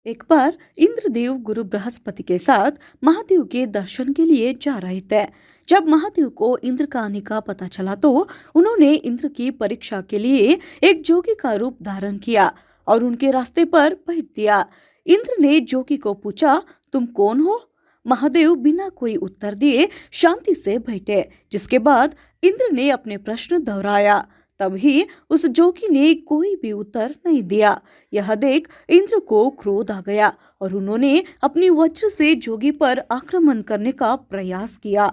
एक बार इंद्रदेव गुरु बृहस्पति के साथ महादेव के दर्शन के लिए जा रहे थे। जब महादेव को इंद्र का आने का पता चला तो उन्होंने इंद्र की परीक्षा के लिए एक जोगी का रूप धारण किया और उनके रास्ते पर बैठ दिया। इंद्र ने जोगी को पूछा, तुम कौन हो? महादेव बिना कोई उत्तर दिए शांति से बैठे, जिसके बाद इंद्र ने अपने प्रश्न दोहराया। तभी उस जोगी ने कोई भी उत्तर नहीं दिया। यह देख इंद्र को क्रोध आ गया और उन्होंने अपनी वज्र से जोगी पर आक्रमण करने का प्रयास किया।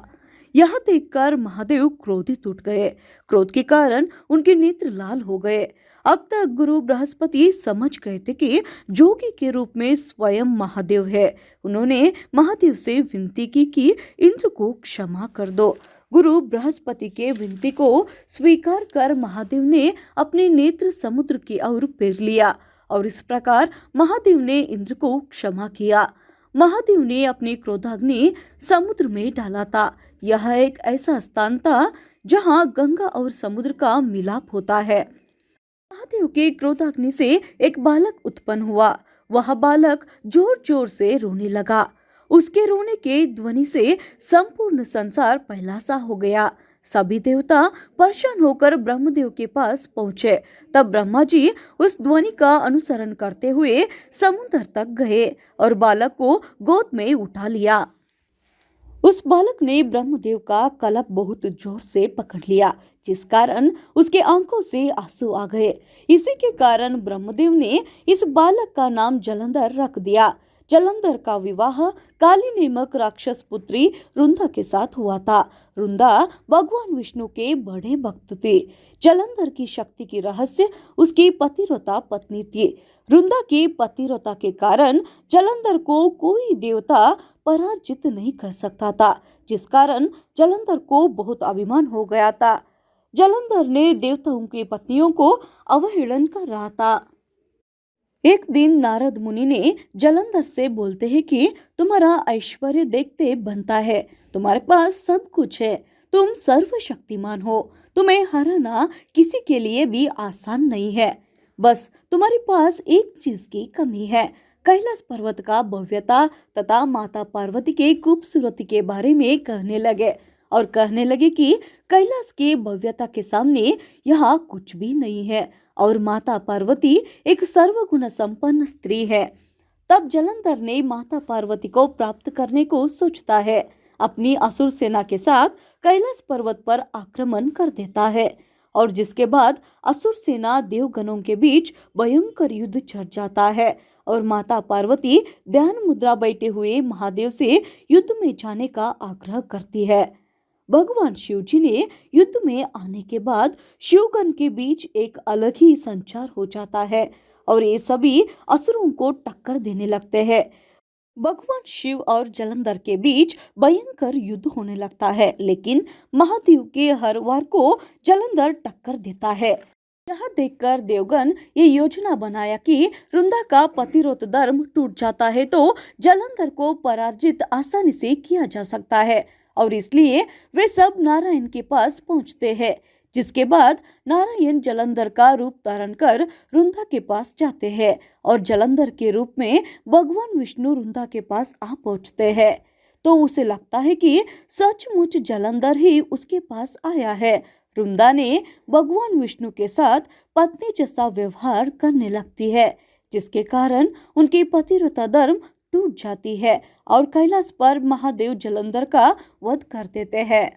यह देखकर महादेव क्रोधित उठ गए। क्रोध के कारण उनके नेत्र लाल हो गए। अब तक गुरु बृहस्पति समझ गए थे कि जोगी के रूप में स्वयं महादेव है। उन्होंने महादेव से विनती की कि इंद्र को क्षमा कर दो। गुरु बृहस्पति के विनती को स्वीकार कर महादेव ने अपने नेत्र समुद्र की ओर फेर लिया और इस प्रकार महादेव ने इंद्र को क्षमा किया। महादेव ने अपनी क्रोधाग्नि समुद्र में डाला था। यह एक ऐसा स्थान था जहां गंगा और समुद्र का मिलाप होता है। महादेव के क्रोधाग्नि से एक बालक उत्पन्न हुआ। वह बालक जोर जोर से रोने लगा। उसके रोने के ध्वनि से संपूर्ण संसार पहला सा हो गया। सभी देवता परेशान होकर ब्रह्मदेव के पास पहुंचे। तब ब्रह्मा जी उस ध्वनि का अनुसरण करते हुए समुद्र तक गए और बालक को गोद में उठा लिया। उस बालक ने ब्रह्मदेव का कलप बहुत जोर से पकड़ लिया, जिस कारण उसके आंखों से आंसू आ गए। इसी के कारण ब्रह्मदेव ने इस बालक का नाम जलंधर रख दिया। जलंधर का विवाह काली नामक राक्षस पुत्री रुंदा के साथ हुआ था। रुंदा भगवान विष्णु के बड़े भक्त थे। जलंधर की शक्ति की रहस्य उसकी पतिव्रता पत्नी थी। रुंदा की पतिव्रता के कारण जलंधर को कोई देवता पराजित नहीं कर सकता था, जिस कारण जलंधर को बहुत अभिमान हो गया था। जलंधर ने देवताओं की पत्नियों को अवहेलना कर रहा था। एक दिन नारद मुनि ने जलंधर से बोलते हैं कि तुम्हारा ऐश्वर्य देखते बनता है, तुम्हारे पास सब कुछ है, तुम सर्वशक्तिमान हो, तुम्हें हराना किसी के लिए भी आसान नहीं है। बस तुम्हारे पास एक चीज की कमी है। कैलाश पर्वत का भव्यता तथा माता पार्वती के खूबसूरती के बारे में कहने लगे और कहने लगे कि कैलाश की भव्यता के सामने यहाँ कुछ भी नहीं है और माता पार्वती एक सर्वगुण संपन्न स्त्री है। तब जलंधर ने माता पार्वती को प्राप्त करने को सोचता है। अपनी असुर सेना के साथ कैलाश पर्वत पर आक्रमण कर देता है और जिसके बाद असुर सेना देवगणों के बीच भयंकर युद्ध छिड़ जाता है और माता पार्वती ध्यान मुद्रा बैठे हुए महादेव से युद्ध में जाने का आग्रह करती है। भगवान शिव जी ने युद्ध में आने के बाद शिवगण के बीच एक अलग ही संचार हो जाता है और ये सभी असुरों को टक्कर देने लगते हैं। भगवान शिव और जलंधर के बीच भयंकर युद्ध होने लगता है, लेकिन महादेव के हर वार को जलंधर टक्कर देता है। यह देखकर देवगण ये योजना बनाया कि रुंदा का पतिव्रत धर्म टूट जाता है तो जलंधर को पराजित आसानी से किया जा सकता है और इसलिए वे सब नारायण के पास पहुंचते हैं। जिसके बाद नारायण जलंधर का रूप धारण कर रुंदा के पास जाते हैं और जलंधर के रूप में भगवान विष्णु रुंदा के पास आ पहुंचते हैं। तो उसे लगता है कि सचमुच जलंधर ही उसके पास आया है। रुंदा ने भगवान विष्णु के साथ पत्नी जैसा व्यवहार करने लगती है, जिसके कारण उनकी पतिव्रता धर्म टूट जाती है और कैलाश पर महादेव जलंधर का वध कर देते हैं।